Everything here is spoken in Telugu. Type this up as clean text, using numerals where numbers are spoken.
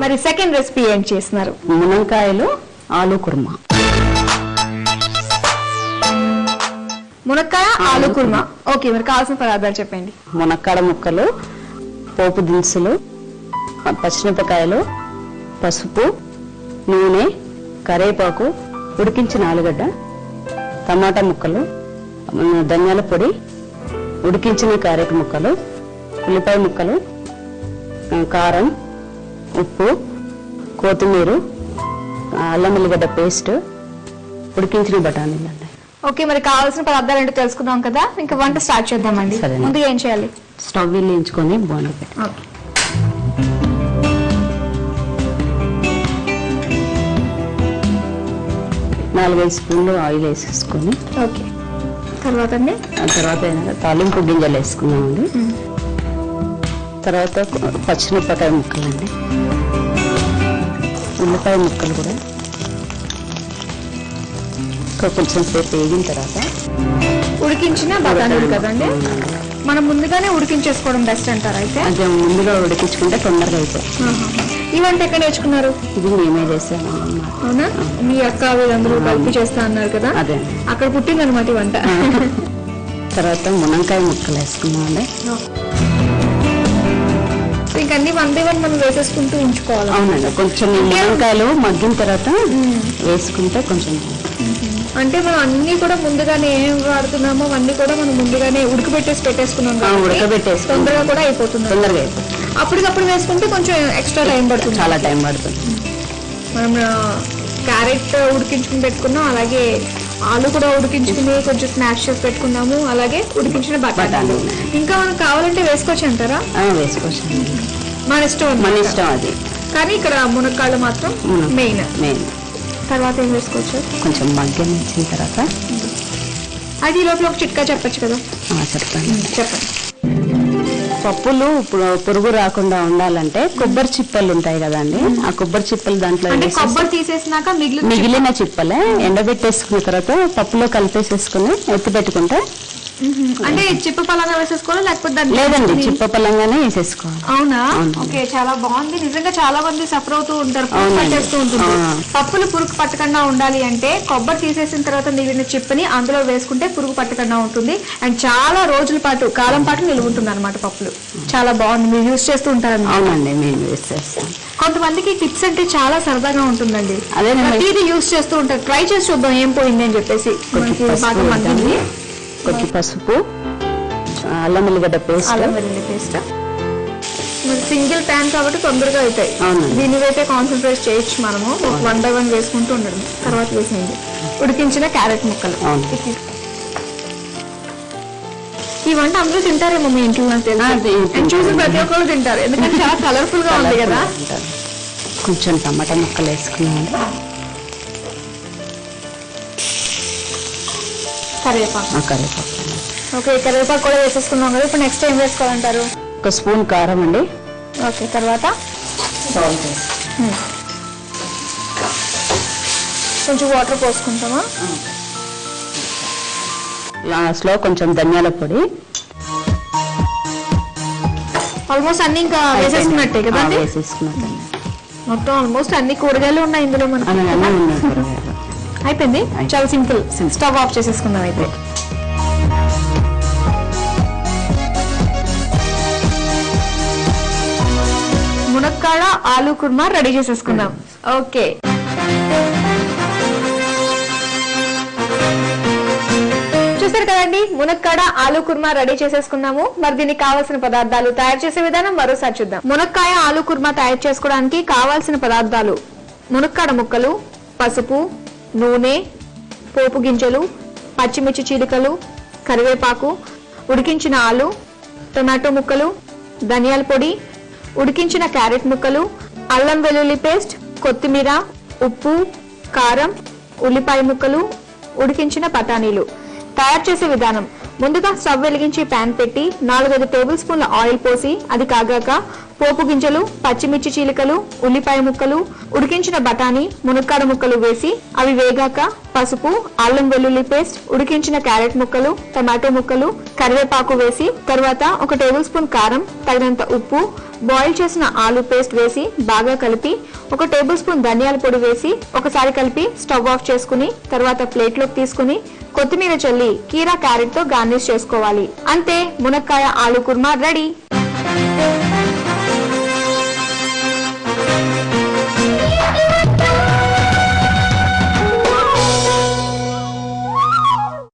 మరి సెకండ్ రెసిపీ ఏం చేస్తున్నారు? మునక్కాయలు ఆలు కుర్మా. మునక్కాయ ఆలు కుర్మా. ఓకే, మరి కావాల్సిన పదార్థాలు చెప్పండి. మునక్కాడ ముక్కలు, పోపు దినుసులు, పచ్చిమిరపకాయలు, పసుపు, నూనె, కరివేపాకు, ఉడికించిన ఆలుగడ్డ, టమాటా ముక్కలు, ధనియాల పొడి, ఉడికించిన క్యారెట్ ముక్కలు, ఉల్లిపాయ ముక్కలు, కారం, ఉప్పు, కొత్తిమీర, అల్లం వెల్లిగడ్డ పేస్ట్, ఉడికించిన బఠానీలు అండి. ఓకే, మరి కావాల్సిన పదార్థాలు ఏంటో తెలుసుకుందాం కదా, ఇంకా వంట స్టార్ట్ చేద్దామండి. ముందుగా ఏం చేయాలి? స్టవ్ వెలిగించుకొని బోండి పెట్టి 4-5 స్పూన్లు ఆయిల్ వేసేసుకొని, ఓకే, తర్వాత తాలింపు గింజలు వేసుకున్నామండి. తర్వాత పచ్చిమిరపకాయ ముక్కలండి, ఉల్లిపాయ ముక్కలు కూడా కొంచెం సేపు వేగిన తర్వాత ఉడికించిన బఠానీలు కదండి, మనం ముందుగానే ఉడికించేసుకోవడం బెస్ట్ అంటారు. అయితే అదే ముందుగా ఉడికించుకుంటే తొందరగా అయిపోయి. ఈ వంట ఎక్కడ నేర్చుకున్నారు? ఇది మేమే చేసాము. అవునా? మీ అక్క వీళ్ళందరూ కలిపి చేస్తా అన్నారు కదా, అదే అక్కడ పుట్టింది అనమాట ఈ వంట. తర్వాత మునక్కాయ ముక్కలు వేసుకున్నామండి. ఇంకన్నీ 1 by 1 మనం వేసేసుకుంటూ ఉంచుకోవాలి. అవునండి, కొంచెం మునక్కాయలు మగ్గిన తర్వాత వేసుకుంటే కొంచెం, అంటే మనం అన్ని కూడా ముందుగానే ఏం వాడుతున్నామో అన్ని కూడా మనం ముందుగానే పెట్టేసుకున్నాం, తొందరగా కూడా అయిపోతుంది. తొందరగా అయిపోతుంది. అప్పటికప్పుడు వేసుకుంటే కొంచెం ఎక్స్ట్రా టైం పడుతుంది, చాలా టైం పడుతుంది. మనం క్యారెట్ ఉడికించుకుని పెట్టుకున్నాం, అలాగే ఆలు కూడా ఉడికించుకుని కొంచెం స్నాష్ చేసి పెట్టుకున్నాము, అలాగే ఉడికించిన బఠానీలు. ఇంకా మనకు కావాలంటే వేసుకోవచ్చు అంటారా? వేసుకోవచ్చు, మన ఇష్టం. మన ఇష్టం అది. కానీ ఇక్కడ మునక్కాయలు మాత్రం మెయిన్. తర్వాత ఏం వేసుకోవచ్చు? కొంచెం మగ్గించిన తర్వాత అది లోపల ఒక చిట్కా చెప్పచ్చు కదా. చెప్పండి. పప్పులు పురుగు రాకుండా ఉండాలంటే కొబ్బరి చిప్పలు ఉంటాయి కదండి, ఆ కొబ్బరి చిప్పలు దాంట్లో కొబ్బరి తీసేసినాక మిగిలిన చిప్పలే ఎండబెట్టేసుకున్న తర్వాత పప్పులో కలిపేసేసుకుని ఎత్తి పెట్టుకుంటే, అంటే చిప్ప పలంగా వేసేసుకోవాలి లేకపోతే లేదండి, చిప్ప పలంగానే వేసేసుకోవాలి. అవునా? ఓకే, చాలా బాగుంది. నిజంగా చాలా మంది సఫర్ అవుతూ ఉంటారు, పట్టేస్తూ ఉంటుంది. పప్పులు పురుగు పట్టకుండా ఉండాలి అంటే కొబ్బరి తీసేసిన తర్వాత మిగిలిన చిప్పని అందులో వేసుకుంటే పురుగు పట్టకుండా ఉంటుంది. అండ్ చాలా రోజుల పాటు, కాలం పాటు నిలువ ఉంటుంది అనమాట పప్పులు. చాలా బాగుంది, మీరు యూజ్ చేస్తూ ఉంటారు. అవునండి, మేము యూజ్ చేస్తాం. కొంతమందికి టిప్స్ అంటే చాలా సరదాగా ఉంటుందండి, అదే ప్రతిదీ యూజ్ చేస్తూ ఉంటారు. ట్రై చేసి చూద్దాం ఏం పోయింది అని చెప్పేసి. కొద్ది పసుపు, అల్లం వెల్లిగడ్డ పేస్ట్. సింగిల్ ప్యాన్ కాబట్టి తొందరగా అవుతాయి. దీని వైపే కాన్సన్ట్రేట్ చేయొచ్చు మనము. 1 by 1 వేసుకుంటూ ఉండడం. తర్వాత వేసేయండి ఉడికించిన క్యారెట్ ముక్కలు. ఈ వంట అందరూ తింటారేమో మీ ఇంట్లో, చూసి ప్రతి ఒక్కరు తింటారు, ఎందుకంటే చాలా కలర్ఫుల్ గా ఉంది కదా. కొంచెం టమాటా ముక్కలు వేసుకున్నాము, కరివేపాకు. ఓకే, కరివేపాకు కూడా వేసేసుకున్నాం కదా. ఇప్పుడు నెక్స్ట్ ఏం వేసుకోవాలంటారు? 1 స్పూన్ కారం అండి. ఓకే, తర్వాత కొంచెం వాటర్ పోసుకుంటామా? లాస్ట్ లో కొంచెం ధనియాల పొడి. ఆల్మోస్ట్ అన్ని ఇంకా వేసేసుకున్నట్టే కదండి. మొత్తం ఆల్మోస్ట్ అన్ని కూరగాయలు ఉన్నాయి ఇందులో మనకి. అయిపోయింది, చాలా సింపుల్. స్టవ్ ఆఫ్ చేసేసుకుందాం అయితే. మునక్కాడ ఆలు కుర్మా రెడీ చేసేసుకుందాం. ఓకే, చూసారు కదండి, మునక్కాడ ఆలు కుర్మా రెడీ చేసేసుకున్నాము. మరి దీనికి కావాల్సిన పదార్థాలు, తయారు చేసే విధానం మరోసారి చూద్దాం. మునక్కాయ ఆలు కుర్మా తయారు చేసుకోవడానికి కావాల్సిన పదార్థాలు: మునక్కాడ ముక్కలు, పసుపు, నూనె, పోపు గింజలు, పచ్చిమిర్చి చీలికలు, కరివేపాకు, ఉడికించిన ఆలు, టొమాటో ముక్కలు, ధనియాల పొడి, ఉడికించిన క్యారెట్ ముక్కలు, అల్లం వెల్లుల్లి పేస్ట్, కొత్తిమీర, ఉప్పు, కారం, ఉల్లిపాయ ముక్కలు, ఉడికించిన బఠానీలు. తయారు చేసే విధానం: ముందుగా స్టవ్ వెలిగించి ప్యాన్ పెట్టి 4-5 టేబుల్ స్పూన్ల ఆయిల్ పోసి అది కాగాక పోపు గింజలు, పచ్చిమిర్చి చీలికలు, ఉల్లిపాయ ముక్కలు, ఉడికించిన బఠానీ, మునక్కాడ ముక్కలు వేసి అవి వేగాక పసుపు, అల్లం వెల్లుల్లి పేస్ట్, ఉడికించిన క్యారెట్ ముక్కలు, టమాటో ముక్కలు, కరివేపాకు వేసి తర్వాత 1 టేబుల్ స్పూన్ కారం, తగినంత ఉప్పు, బాయిల్ చేసిన ఆలు పేస్ట్ వేసి బాగా కలిపి 1 టేబుల్ స్పూన్ ధనియాల పొడి వేసి ఒకసారి కలిపి స్టవ్ ఆఫ్ చేసుకుని తర్వాత ప్లేట్ లోకి తీసుకుని కొత్తిమీర చల్లి కీరా క్యారెట్ తో గార్నిష్ చేసుకోవాలి. అంతే, మునక్కాయ ఆలు కుర్మా రెడీ.